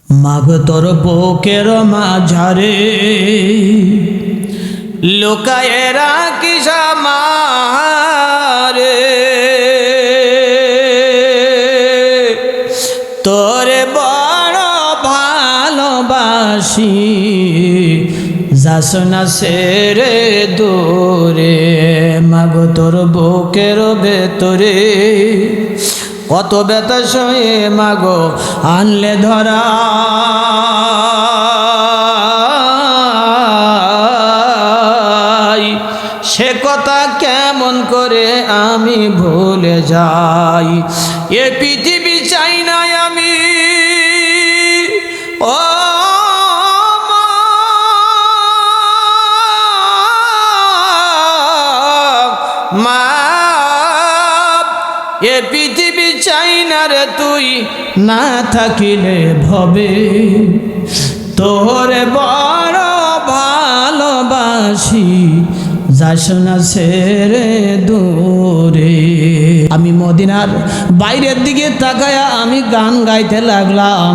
মাগো তোর বুকের মাঝারে লুকায়ে রাখিস আমারে, তোরে বড় ভালোবাসি, যাস না সেরে দূরে। মাগো তোর বুকের ভেতরে কত ব্যথা সয়ে মাগো আনলে ধরা, সে কথা কেমন করে আমি ভুলে যাই। এ পৃথিবী চাই না আমি, ও মা, এ পৃথিবী চাই না রে তুই না থাকিলে ভবে, তোরে বড় ভালোবাসি, যাস না সেরে দূরে। আমি মদিনার বাইরের দিকে তাকায়া আমি গান গাইতে লাগলাম,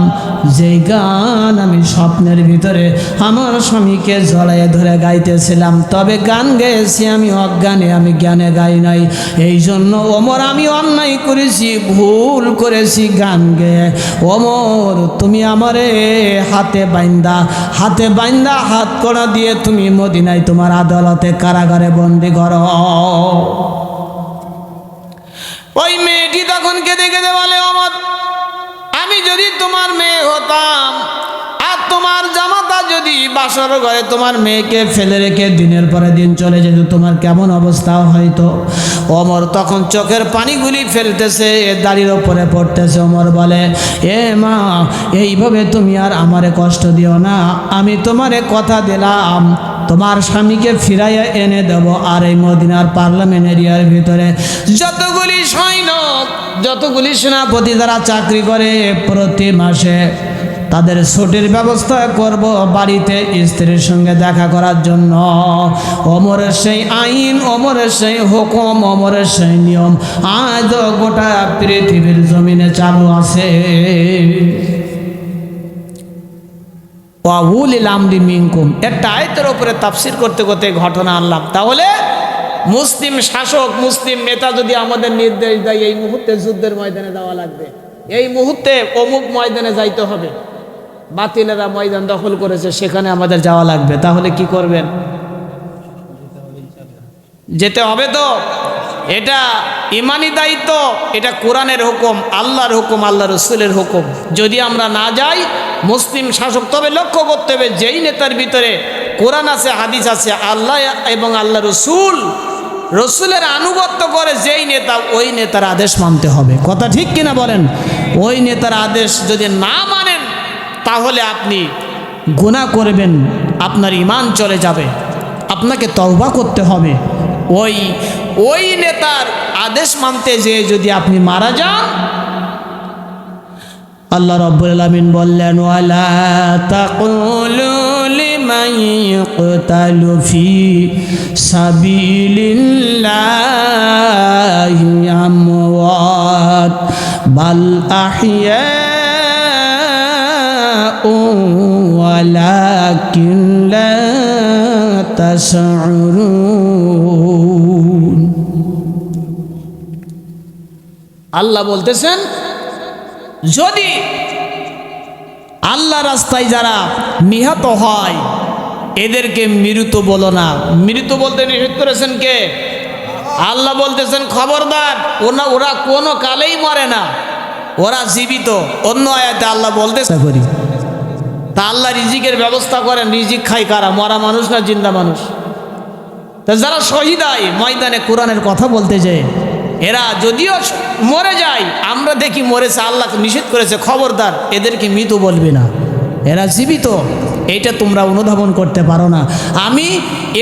যেই গান আমি স্বপ্নের ভিতরে আমার স্বামীকে জড়াইয়ে ধরে গাইতেছিলাম। তবে গান গেয়েছি আমি অজ্ঞানে, আমি জ্ঞানে গাই নাই। এই জন্য ওমর আমি অন্যায় করেছি, ভুল করেছি গান গেয়ে। ওমর তুমি আমারে হাতে বাইন্দা হাত কড়া দিয়ে তুমি মদিনায় তোমার আদালতে কারাগারে বন্দি করো। ওই মেয়েটি তখন কেঁদে কেঁদে বলে, ওমর আমি যদি তোমার মেয়ে হতাম আর তোমার জামাতা যদি বাসর ঘরে তোমার মেয়েকে ফেলে রেখে দিনের পরে দিন চলে যেত, তোমার কেমন অবস্থা হয়তো। ওমর তখন চোখের পানিগুলি ফেলতেছে, দাড়ির ওপরে পড়তেছে। ওমর বলে, এ মা, এইভাবে তুমি আর আমারে কষ্ট দিও না। আমি তোমারে কথা দিলাম তোমার স্বামীকে ফিরাইয়া এনে দেব। আর এই মদিনার পার্লামেন্ট এরিয়ার ভিতরে যতগুলি সৈন্য, যতগুলি সেনাপতি যারা চাকরি করে, প্রতি মাসে তাদের ছুটির ব্যবস্থা করব বাড়িতে স্ত্রীর সঙ্গে দেখা করার জন্য। ওমরের সেই আইন, ওমরের সেই হুকুম, ওমরের সেই নিয়ম আজ গোটা পৃথিবীর জমিনে চালু আছে। ওয়াউলিল আমরি মিনকুম, একটা আয়াতের উপরে তাফসীর করতে করতে ঘটনা আনলাম। তাহলে মুসলিম শাসক, মুসলিম নেতা যদি আমাদের নির্দেশ দেয় এই মুহূর্তে যুদ্ধের ময়দানে যাওয়া লাগবে, এই মুহূর্তে অমুক ময়দানে যাইতে হবে, বাতিলেরা ময়দান দখল করেছে সেখানে আমাদের যাওয়া লাগবে, তাহলে কি করবেন? যেতে হবে তো। এটা ইমানি দায়িত্ব, এটা কোরআনের হুকুম, আল্লাহর হুকুম, আল্লাহ রসুলের হুকুম। যদি আমরা না যাই মুসলিম শাসক, তবে লক্ষ্য করতে হবে যেই নেতার ভিতরে কোরআন আছে, হাদিস আছে, আল্লাহ এবং আল্লাহ রসুলের আনুগত্য করে যেই নেতা, ওই নেতার আদেশ মানতে হবে। কথা ঠিক কিনা বলেন? ওই নেতার আদেশ যদি না মানেন তাহলে আপনি গুনাহ করবেন, আপনার ঈমান চলে যাবে, আপনাকে তওবা করতে হবে। ওই নেতার আদেশ মানতে যে যদি আপনি মারা যান, আল্লাহ রাব্বুল আলামিন বললেন, ওয়ালা তাকুলু লিমান ইয়ুকতালু ফি সাবিলিল্লাহি আমওয়াত বাল আহইয়াউ ওয়ালাকিন লা তাশউরুন। আল্লাহ বলতেছেন, যদি আল্লাহ রাস্তায় যারা নিহত হয় এদেরকে মৃত বলো না। মৃত বলতে নিষেধ করেছেন কে? আল্লাহ বলতেছেন খবরদার, ওরা কোনো কালেই মরে না, ওরা জীবিত। অন্য আয়াতে আল্লাহ বলতেছে করি, তা আল্লাহ রিজিকের ব্যবস্থা করেন। রিজিক খায় কারা? মরা মানুষ না জিন্দা মানুষ? তা যারা শহীদ হয় ময়দানে কোরআনের কথা বলতে যায়, এরা যদিও মরে যায়, আমরা দেখি মরেছে, আল্লাহ নিষেধ করেছে খবরদার এদেরকে মৃত বলবে না, এরা জীবিত। এইটা তোমরা অনুধাবন করতে পারো না। আমি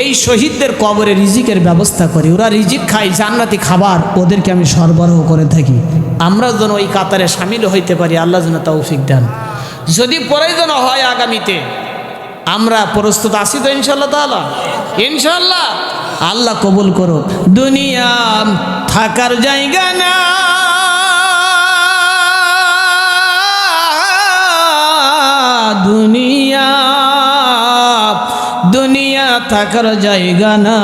এই শহীদদের কবরে রিজিকের ব্যবস্থা করি, ওরা রিজিক খায়, জান্নাতি খাবার ওদেরকে আমি সরবরাহ করে থাকি। আমরা যেন ওই কাতারে সামিল হইতে পারি, আল্লাহ যেন তৌফিক দেন। যদি প্রয়োজন হয় আগামীতে আমরা প্রস্তুত আছি তো ইনশাআল্লাহ তাআলা, ইনশাআল্লাহ। আল্লাহ কবুল করো। দুনিয়া থাকার জায়গা না, থাকার জায়গা না,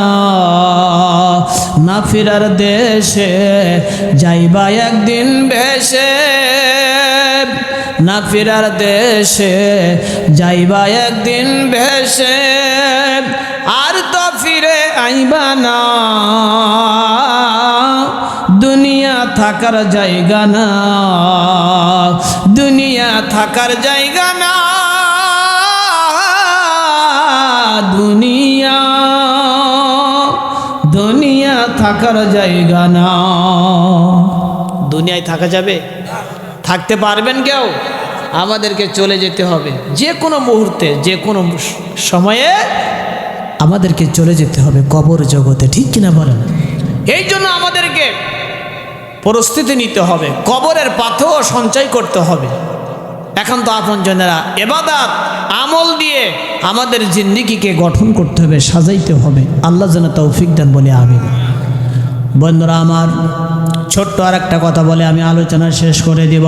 না ফিরার দেশে যাইবা একদিন ভেসে, না ফিরার দেশে যাইবা একদিন ভেসে, আর তো ফিরে আইবা না, দুনিয়া থাকার জায়গা না, দুনিয়া থাকার জায়গা না, দুনিয়া দুনিয়া থাকার জায়গা না। দুনিয়ায় থাকা যাবে? থাকতে পারবেন কেউ? আমাদেরকে চলে যেতে হবে, যে কোনো মুহূর্তে যে কোনো সময়ে আমাদেরকে চলে যেতে হবে কবর জগতে, ঠিক কিনা বলেন? এই জন্য আমাদেরকে প্রস্তুতি নিতে হবে, কবরের পাথর সঞ্চয় করতে হবে। এখন তো আপনজনেরা ইবাদত আমল দিয়ে আমাদের জিন্দেগিকে গঠন করতে হবে, সাজাইতে হবে। আল্লাহ যেন তৌফিক দেন, বলে আমিন। বন্ধুরা আমার, ছোট্ট আর একটা কথা বলে আমি আলোচনা শেষ করে দিব।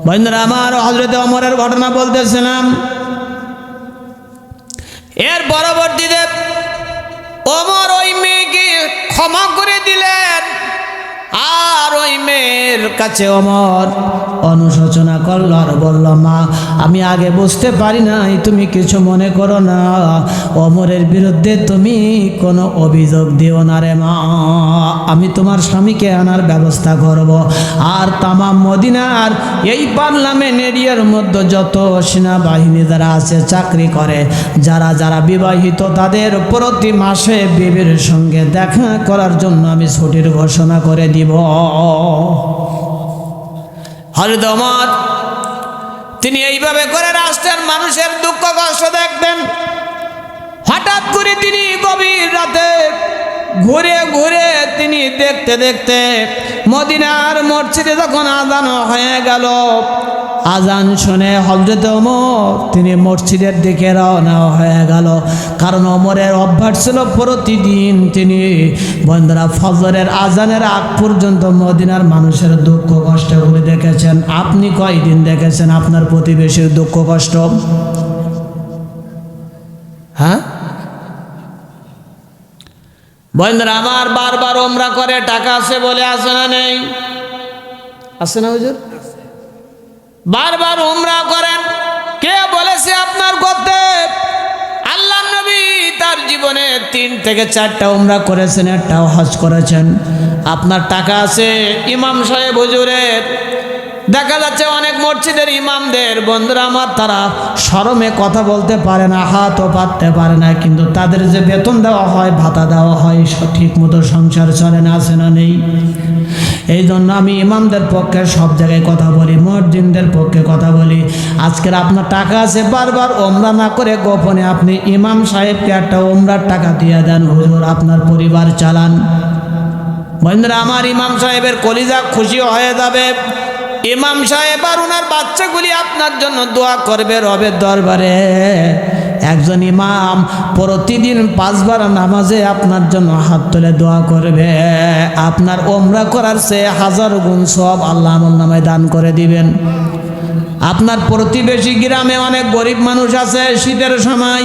বন্ধুরা আমার, হযরত ওমরের ঘটনা বলতেছিলাম। এর পরবর্তীতে ওমর ওই মেয়েকে ক্ষমা করে দিলেন, আর ওই মেয়ের কাছে ওমর অনুশোচনা করল আর বলল, মা আমি আগে বুঝতে পারি নাই, তুমি কিছু মনে করো না, ওমরের বিরুদ্ধে তুমি কোনো অভিযোগ দিও না রে মা, আমি তোমার স্বামীকে আনার ব্যবস্থা করব। আর তামাম মদিনার এই পার্লামেন্ট এরিয়ার মধ্যে যত সেনাবাহিনী যারা আছে, চাকরি করে, যারা যারা বিবাহিত, তাদের প্রতি মাসে বিবির সঙ্গে দেখা করার জন্য আমি ছুটির ঘোষণা করে দিব। হযরত ওমর তিনি এইভাবে করে রাষ্ট্রের মানুষের দুঃখ কষ্ট দেখতেন। হঠাৎ করে তিনি গভীর রাতে ঘুরে ঘুরে তিনি দেখতে দেখতে মদিনার মসজিদে যখন আজান হয়ে গেল, আজান শুনে হযরত ওমর তিনি মসজিদের দিকে রওনা হয়ে গেল। কারণ ওমরের অভ্যাস ছিল প্রতিদিন তিনি বন্ধুরা ফজরের আজানের আগ পর্যন্ত মদিনার মানুষের দুঃখ কষ্ট ঘুরে দেখেছেন। আপনি কয়দিন দেখেছেন আপনার প্রতিবেশীর দুঃখ কষ্ট? হ্যাঁ বন্ধুরা আমার, বারবার ওমরা করে, টাকা আছে বলে, আছে না নেই? আছে না হুজুর? বারবার উমরা করেন, কে বলেছে আপনার করতে? আল্লাহ নবী তার জীবনে 3 থেকে 4টা উমরা করেছেন, একটাও হজ করেছেন। আপনার টাকা আছে, ইমাম সাহেব হুজুরের, দেখা যাচ্ছে অনেক মসজিদের ইমামদের বন্ধুরা আমার, তারা শরমে কথা বলতে পারে না, হাতও পাততে পারে না, কিন্তু তাদের যে বেতন দেওয়া হয়, ভাতা দেওয়া হয়, ঠিক মতো সংসার চলে না, আছে না নেই? এই জন্য আমি ইমামদের পক্ষে সব জায়গায় কথা বলি, মুয়াজ্জিনদের পক্ষে কথা বলি। আজকের আপনার টাকা আছে, বারবার ওমরা না করে গোপনে আপনি ইমাম সাহেবকে একটা ওমরার টাকা দিয়ে দেন, হুজুর আপনার পরিবার চালান। বন্ধুরা আমার, ইমাম সাহেবের কলিজা খুশি হয়ে যাবে। ইমাম সাহেব আর ওনার বাচ্চাগুলি আপনার জন্য দোয়া করবে রবের দরবারে। একজন ইমাম প্রতিদিন 5 বার নামাজে আপনার জন্য হাত তুলে দোয়া করবে। আপনার ওমরা করার চেয়ে 1000 গুণ সওয়াব আল্লাহ আমলনামায় দান করে দিবেন। আপনার প্রতিবেশী গ্রামে অনেক গরিব মানুষ আছে, শীতের সময়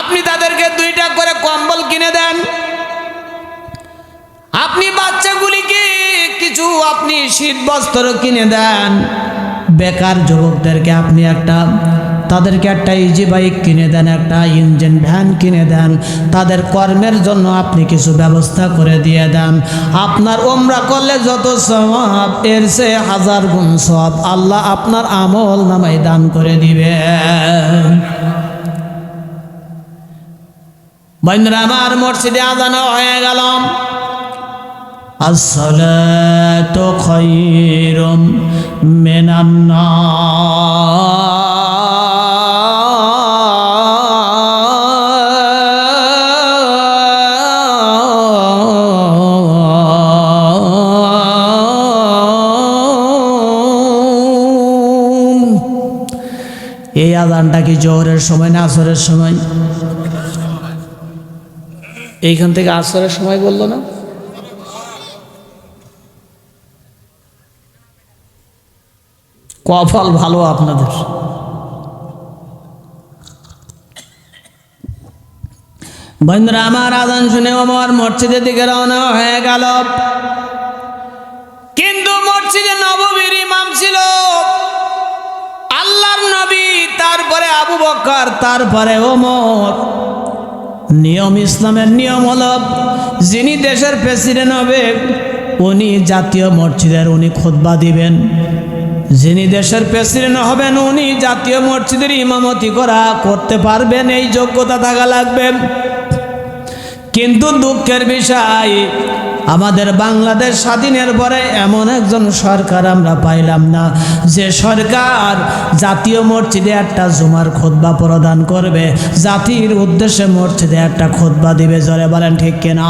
আপনি তাদেরকে 2টা করে কম্বল কিনে দেন। আপনি বাচ্চাগুলিকে কিছু আপনি শীত বস্ত্র কিনে দেন। বেকার যুবকদেরকে আপনি তাদেরকে একটা ইজি বাইক কিনে দেন, একটা ইঞ্জিন ভ্যান কিনে দেন। তাদের কর্মের জন্য আপনি কিছু ব্যবস্থা করে দিয়ে দেন। আপনার ওমরা করলে যত সওয়াব, এর চেয়ে 1000 গুণ সওয়াব আল্লাহ আপনার আমল নামায় দান করে দিবেন। বন্ধুরা আমার, মসজিদে আযান হয়ে গেল। আসসালাতু খায়রুম মিনান নাওম। এই আযানটা কি জোহরের সময় না আসরের সময়? এইখান থেকে আসরের সময় বললো না? কপাল ভালো আপনাদের। বন্ধুরা আমার, আজান শুনে ওমর মসজিদের দিকে রওনা হয়ে গেল। কিন্তু মসজিদে নববীর ইমাম ছিল আল্লাহর নবী, তারপরে আবু বকর, তারপরে ওমর। নিয়ম, ইসলামের নিয়ম হলো যিনি দেশের প্রেসিডেন্ট হবে উনি জাতীয় মসজিদের উনি খুতবা দিবেন। যিনি দেশের প্রেসিডেন্ট হবেন উনি জাতীয় মসজিদের ইমামতি করতে পারবেন, এই যোগ্যতা থাকা লাগবে। কিন্তু দুঃখের বিষয়, আমাদের বাংলাদেশ স্বাধীনের পরে এমন একজন সরকার আমরা পাইলাম না যে সরকার জাতীয় মসজিদে একটা জুমার খুতবা প্রদান করবে, জাতির উদ্দেশ্যে মসজিদে একটা খুতবা দিবে। জোরে বলেন ঠিক কিনা?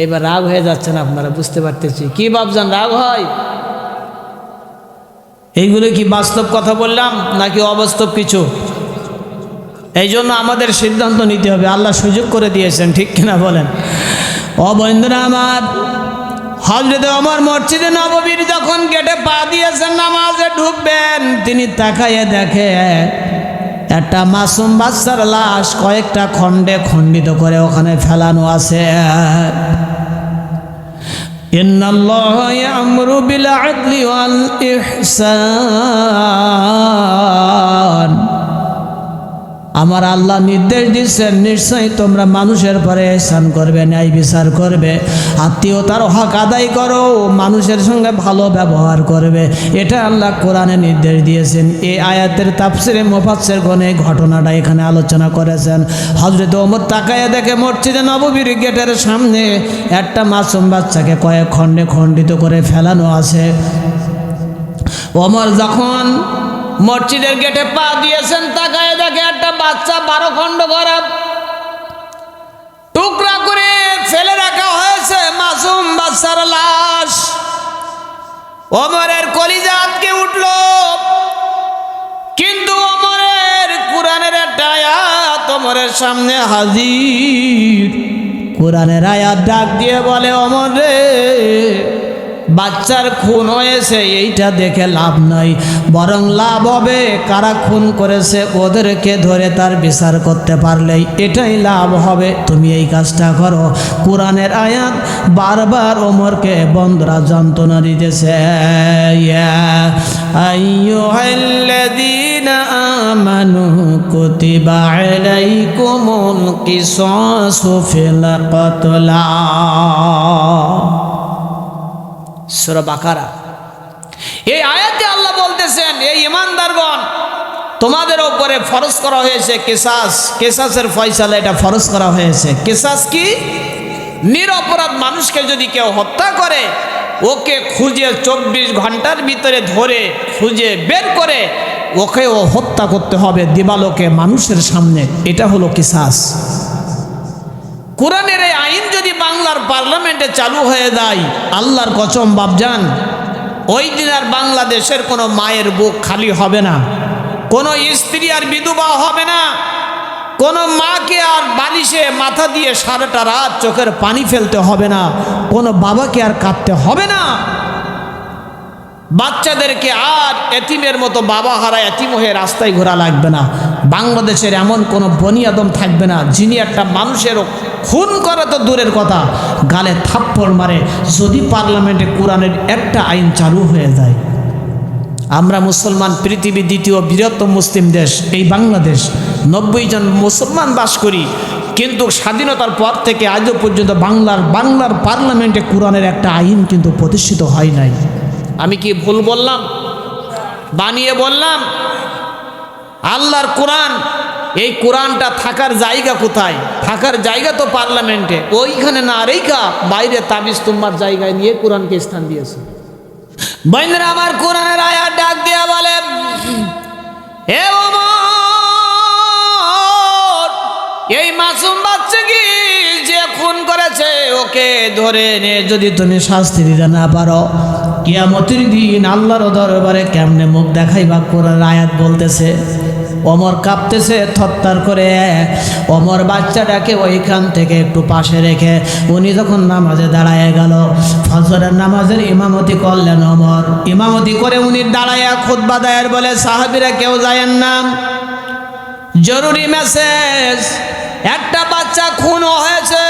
এইবার রাগ হয়ে যাচ্ছেন আপনারা, বুঝতে পারতেছি। কি ভাবছেন রাগ হয়? এইগুলো কি বাস্তব কথা বললাম নাকি অবাস্তব কিছু? এই জন্য আমাদের সিদ্ধান্ত নিতে হবে। আল্লাহ সুযোগ করে দিয়েছেন, ঠিক কিনা বলেন? ও বন্ধুরা আমার, হযরত ওমর মসজিদে নববীর যখন গেটে পা দিয়েছেন নামাজে ঢুকবেন, তিনি তাকাইয়ে দেখে একটা মাসুম বাচ্চার লাশ কয়েকটা খণ্ডে খণ্ডিত করে ওখানে ফেলানো আছে। ইন্নাল্লাহা ইয়া'মুরু বিল আদলি ওয়াল ইহসান। আমার আল্লাহ নির্দেশ দিচ্ছেন, নিশ্চয়ই তোমরা মানুষের পরে ihsan করবে, ন্যায় বিচার করবে, আত্মীয়তার হক আদায় করো, মানুষের সঙ্গে ভালো ব্যবহার করবে। এটা আল্লাহ কোরআনে নির্দেশ দিয়েছেন। এই আয়াতের তাফসিরে মুফাসসিরগণ এই ঘটনাটা এখানে আলোচনা করেছেন। হযরত ওমর তাকায়া দেখে মসজিদে নববীর গেটের সামনে একটা মাসুম বাচ্চাকে কয়েক খণ্ডে খণ্ডিত করে ফেলানো আছে। ওমর যখন মসজিদের গেটে পা দিয়েছেন, তাকায় দেখে একটা বাচ্চা 12 খণ্ড করা টুকরা করে ফেলে রাখা হয়েছে, মাসুম বাচ্চার লাশ। ওমরের কলিজা আটকে উঠল। কিন্তু ওমরের কোরআনের একটা আয়াত ওমরের সামনে হাজির। কোরআনের আয়াত ডাক দিয়ে বলে, ওমর রে, বাচ্চার খুন হয়েছে এইটা দেখে লাভ নাই, বরং লাভ হবে কারা খুন করেছে ওদেরকে ধরে তার বিচার করতে পারলেই এটাই লাভ হবে। তুমি এই কাজটা করো। কোরআনের আয়াত বারবার ওমরকে বন্ধুরা যন্ত্রণা দিতেছে। ইয়া আইয়ুহাল্লাযীনা আমানু কুতিবা আলাইকুমুল কিসাসু ফিল কতলা। সূরা বাকারা। এই আয়াতে আল্লাহ বলতেছেন, এই ঈমানদারগণ, তোমাদের উপরে ফরজ করা হয়েছে কিসাস। কিসাসের ফয়সালা এটা ফরজ করা হয়েছে। কিসাস কি? নিরপরাধ মানুষকে যদি কেউ হত্যা করে, ওকে খুঁজে 24 ঘন্টার ভিতরে ধরে খুঁজে বের করে ওকে হত্যা করতে হবে দিবালোকে মানুষের সামনে। এটা হলো কিসাস। কোরআনের এই আইন যদি বাংলার পার্লামেন্টে চালু হয়ে যায়, আল্লাহর কসম বাপজান, ওই দিন আর বাংলাদেশের কোনো মায়ের বুক খালি হবে না, কোনো স্ত্রী আর বিধবা হবে না, কোনো মাকে আর বালিশে মাথা দিয়ে সারাটা রাত চোখের পানি ফেলতে হবে না, কোনো বাবাকে আর কাঁদতে হবে না, বাচ্চাদেরকে আর এতিমের মতো বাবা হারা এতিম হয়ে রাস্তায় ঘোরা লাগবে না। বাংলাদেশের এমন কোনো বনি আদম থাকবে না যিনি একটা মানুষেরও খুন করা তো দূরের কথা, গালে থাপ্পড় মারে। যদি পার্লামেন্টে কোরআনের একটা আইন চালু হয়ে যায়, আমরা মুসলমান, পৃথিবীর দ্বিতীয় বৃহত্তম মুসলিম দেশ এই বাংলাদেশ, 90 জন মুসলমান বাস করি, কিন্তু স্বাধীনতার পর থেকে আজও পর্যন্ত বাংলার পার্লামেন্টে কোরআনের একটা আইন কিন্তু প্রতিষ্ঠিত হয় নাই। আমি কি ভুল বললাম? বানিয়ে বললাম? আল্লাহর কোরআন, এই কোরআনটা থাকার জায়গা কোথায়? থাকার জায়গা তো পার্লামেন্টে। ওইখানে না রেখা বাইরে তাবিজ তুম্বার জায়গায় নিয়ে কোরআনকে স্থান দিয়েছে। বন্ধুরা আমার, কোরআনের আয়াত ডাক দিয়া বলে, হে ওমর, এই মাসুম বাচ্চা কি যে খুন করেছে ওকে ধরে নে। যদি তুমি শাস্তি দিতে না পারো, কিয়ামতের দিন আল্লাহর দরবারে কেমনে মুখ দেখাইবা? কোরআনের আয়াত বলতেছে। ওমর কাঁপতেছে থরথর করে। ওমর বাচ্চাটাকে ওইখান থেকে একটু পাশে রেখে উনি যখন নামাজে দাঁড়ায় গেল, ফজরের নামাজের ইমামতি করলেন ওমর। ইমামতি করে উনি দাঁড়াইয়া খুতবা দেয়, বলে সাহাবীরা কেউ যায়েন না, জরুরি মেসেজ, একটা বাচ্চা খুন হয়েছে,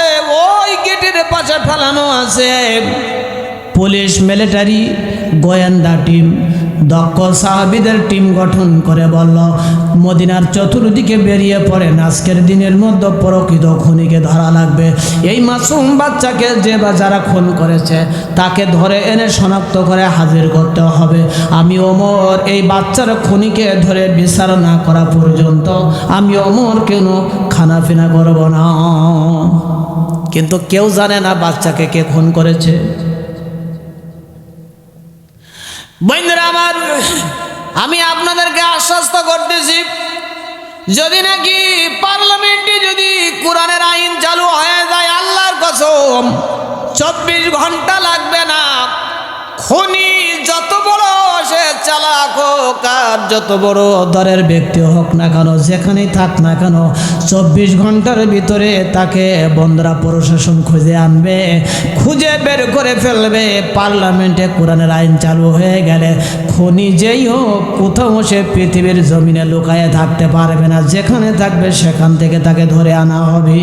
ওই গেটের পাশে ফেলানো আছে। পুলিশ, মিলিটারি, গোয়েন্দা টিম, দক্ষ সাহাবীদের টিম গঠন করে বলল, মদিনার চতুর্দিকে বেরিয়ে পড়েন, আজকের দিনের মধ্যে প্রকৃত খুনিকে ধরা লাগবে। এই মাসুম বাচ্চাকে যে বা যারা খুন করেছে তাকে ধরে এনে শনাক্ত করে হাজির করতে হবে। আমি ওমর এই বাচ্চার খুনিকে ধরে বিচার না করা পর্যন্ত আমি ওমর কেন খানাফিনা করব না। কিন্তু কেউ জানে না বাচ্চাকে কে খুন করেছে। বন্ধুরা আমার, আমি আপনাদেরকে আশ্বস্ত করতেছি, যদি নাকি পার্লামেন্টে যদি কোরআনের আইন চালু হয়ে যায়, আল্লাহর কসম 24 ঘন্টা লাগবে না। খুনি যত বড় সে চালাক হোক আর যত বড় দরের ব্যক্তি হোক না কেন, যেখানেই থাক না কেন, 24 ঘন্টার ভিতরে তাকে বন্ধুরা প্রশাসন খুঁজে আনবে, খুঁজে বের করে ফেলবে। পার্লামেন্টে কোরআনের আইন চালু হয়ে গেলে খুনি যেই হোক কোথাও সে পৃথিবীর জমিনে লুকায়ে থাকতে পারবে না, যেখানে থাকবে সেখান থেকে তাকে ধরে আনা হবে।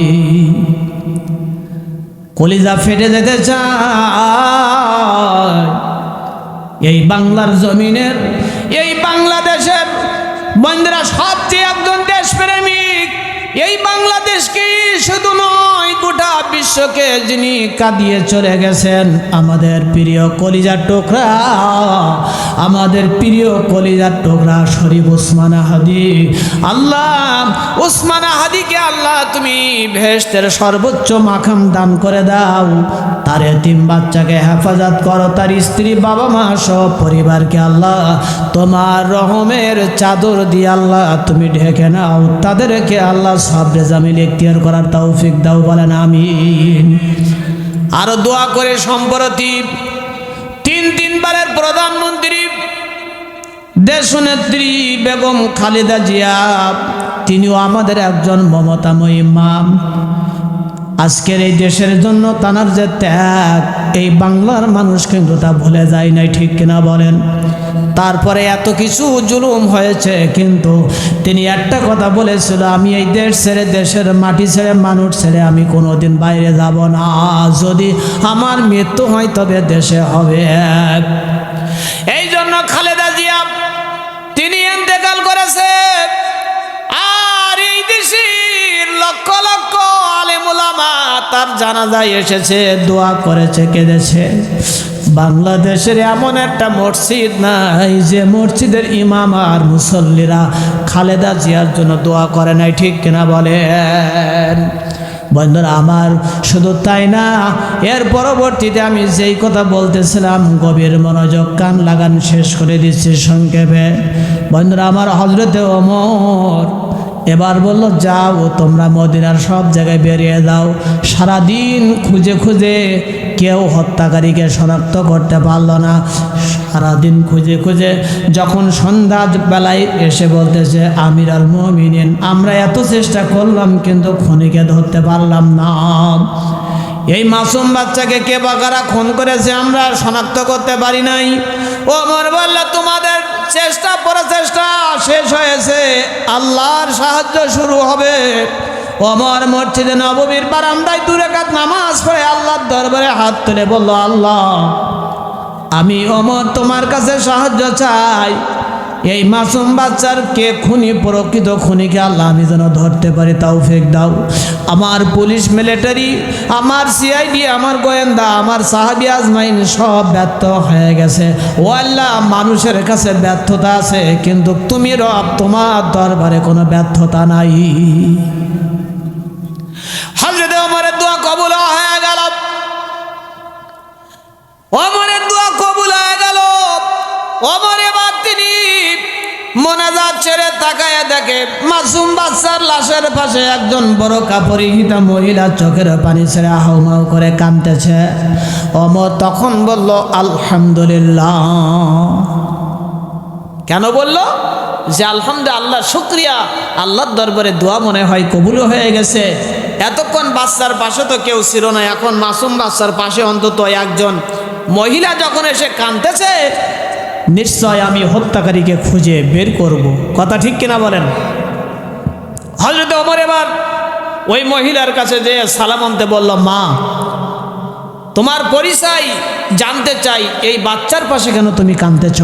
কলিজা ফেটে যেতে চায় এই বাংলার জমিনের, এই বাংলাদেশের বন্ধুরা সবচেয়ে একজন দেশপ্রেমিক। এই বাংলাদেশকে শুধু নয়, গোটা বিশ্বকে যিনি কাঁদিয়ে চলে গেছেন, আমাদের প্রিয় কলিজার টুকরা, আমাদের প্রিয় কলিজার টুকরা শরীফ ওসমান হাদি। আল্লাহ ওসমান হাদিকে আল্লাহ তুমি বেহেশতের সর্বোচ্চ মাকাম দান করে দাও। তার এতিম বাচ্চাকে হেফাজত করো, তার স্ত্রী, বাবা মা সব পরিবারকে আল্লাহ তোমার রহমের চাদর দিয়ে আল্লাহ তুমি ঢেকে নাও। তাদেরকে আল্লাহ সবরে জামিল ইখতিয়ার করার তৌফিক দাও, বলেন আমিন। আরো দোয়া করে সম্প্রতি তিনবারের প্রধানমন্ত্রী দেশনেত্রী বেগম খালেদা জিয়া, তিনিও আমাদের একজন মমতাময়ী মা। আজকের এই দেশের জন্য তানার যে ত্যাগ, এই বাংলার মানুষ কিন্তু তা ভুলে যায় নাই, ঠিক কিনা বলেন? তারপরে এত কিছু জুলুম হয়েছে, কিন্তু তিনি একটা কথা বলেছিল, আমি এই দেশ ছেড়ে, দেশের মাটি ছেড়ে, মানুষ ছেড়ে আমি কোনোদিন বাইরে যাব না। যদি আমার মৃত্যু হয় তবে দেশে হবে। এই জন্য খালেদা জিয়া তিনি ইন্তেকাল করেছে। আর এই দেশের লক্ষ লক্ষ আলেম ওলামা তার জানাজায় এসেছে, দোয়া করেছে, কেঁদেছে। বাংলাদেশের এমন একটা মসজিদ নাই যে মসজিদের ইমাম আর মুসল্লিরা খালেদা জিয়ার জন্য দোয়া করে নাই, ঠিক কিনা বলেন? বন্ধুরা আমার, শুধু তাই না, এর পরবর্তীতে আমি যেই কথা বলতেছিলাম, গভীর মনোযোগ কান লাগান, শেষ করে দিচ্ছি সংক্ষেপে। বন্ধুরা আমার, হযরতে ওমর এবার বলল, যাও তোমরা মদিনার সব জায়গায় বেরিয়ে যাও। সারাদিন খুঁজে খুঁজে কেউ হত্যাকারীকে শনাক্ত করতে পারল না। সারাদিন খুঁজে খুঁজে যখন সন্ধ্যা বেলায় এসে বলতেছে, আমির আল মুমিনিন, আমরা এত চেষ্টা করলাম কিন্তু খুনিকে ধরতে পারলাম না। এই মাসুম বাচ্চাকে কে বা কারা খুন করেছে আমরা শনাক্ত করতে পারি নাই। ওমর বলল, তোমাদের চেষ্টা প্রচেষ্টা শেষ হয়েছে, আল্লাহর সাহায্য শুরু হবে। ওমর মসজিদে নববীর বারান্দায় 2 রাকাত নামাজ পড়ে আল্লাহর দরবারে হাত তুলে বলল, আল্লাহ, আমি ওমর তোমার কাছে সাহায্য চাই। এই মাসুম বাচ্চার কে খুনি, প্রকৃত খুনিকে আল্লাহ আমি যেন ধরতে পারি, তৌফিক দাও। আমার পুলিশ, মিলিটারি, আমার সিআইডি, আমার গোয়েন্দা, আমার সাহাবী আজমাইন সব ব্যর্থ হয়ে গেছে। ও আল্লাহ, মানুষের কাছে ব্যর্থতা আছে, কিন্তু তুমি রব, তোমার দরবারে কোনো ব্যর্থতা নাই। হযরত ওমরের দোয়া কবুল হয়ে গেল। ওমরের দোয়া কবুল হয়ে গেল। ওমর এবার তিনি মোনাজাত ছেড়ে তাকায় দেখে মাসুম বাচ্চার লাশের পাশে একজন বড় কাপড়িহিতা মহিলা চোখের পানি ছেড়ে হাউমাউ করে কাঁদতেছে। ওমর তখন বলল, আলহামদুলিল্লাহ। কেন বলল? যে আলহামদুলিল্লাহ, শুকরিয়া, আল্লাহর দরবারে দোয়া মনে হয় কবুল হয়ে গেছে। এতক্ষণ বাচ্চার পাশে তো কেউ ছিল না, এখন মাসুম বাচ্চার পাশে অন্তত একজন মহিলা যখন এসে কাঁদতেছে, নিশ্চয় আমি হত্যাকারীকে খুঁজে বের করব। কথা ঠিক কিনা বলেন? হযরত ওমর এবার ওই মহিলার কাছে যে সালাম আনতে বলল, মা তোমার পরিচয় জানতে চাই, এই বাচ্চার পাশে কেন তুমি কাঁদতেছ?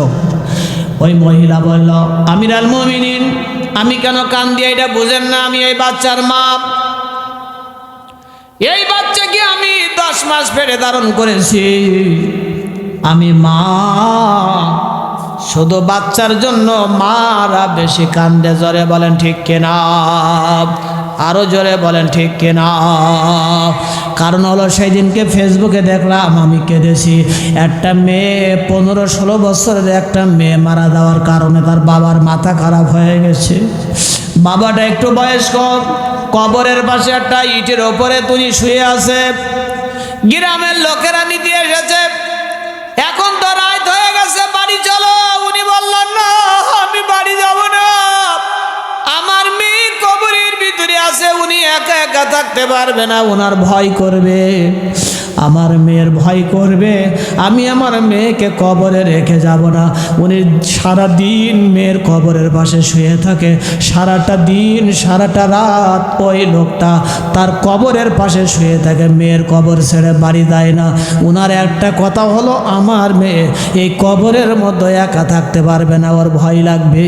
ওই মহিলা বলল, আমিরুল মুমিনিন, আমি কেন কান্দি এটা বুঝেন না? আমি এই বাচ্চার মা। এই বাচ্চাকে আমি 10 মাস পেটে ধারণ করেছি। আমি মা। শুধু বাচ্চার জন্য মারা বেশি কান্দে। জোরে বলেন ঠিক কিনা? আরো জোরে বলেন ঠিক কিনা? কারণ হলো সেই দিনকে ফেসবুকে দেখলাম, আমি কেঁদেছি। একটা মেয়ে 15-16 বছরের একটা মেয়ে মারা যাওয়ার কারণে তার বাবার মাথা খারাপ হয়ে গেছে। বাবাটা একটু বয়স্ক, কবরের পাশে একটা ইটের ওপরে তিনি শুয়ে আছে। গ্রামের লোকেরা নিতে এসেছে, এখন তো রাত হয়ে গেছে, বাড়ি চলো। উনি বললেন, না, আমি বাড়ি যাব না, আমার মেয়ে কবরের ভিতরে আছে, উনি একা একা থাকতে পারবে না, ওনার ভয় করবে, আমার মেয়ের ভয় করবে, আমি আমার মেয়েকে কবরে রেখে যাব না। উনি সারা দিন মেয়ের কবরের পাশে শুয়ে থাকে, সারাটা দিন সারাটা রাত ওই লোকটা তার কবরের পাশে শুয়ে থাকে, মেয়ের কবর ছেড়ে বাড়ি যায় না। ওনার একটা কথা হলো, আমার মেয়ে এই কবরের মধ্যে একা থাকতে পারবে না, ওর ভয় লাগবে।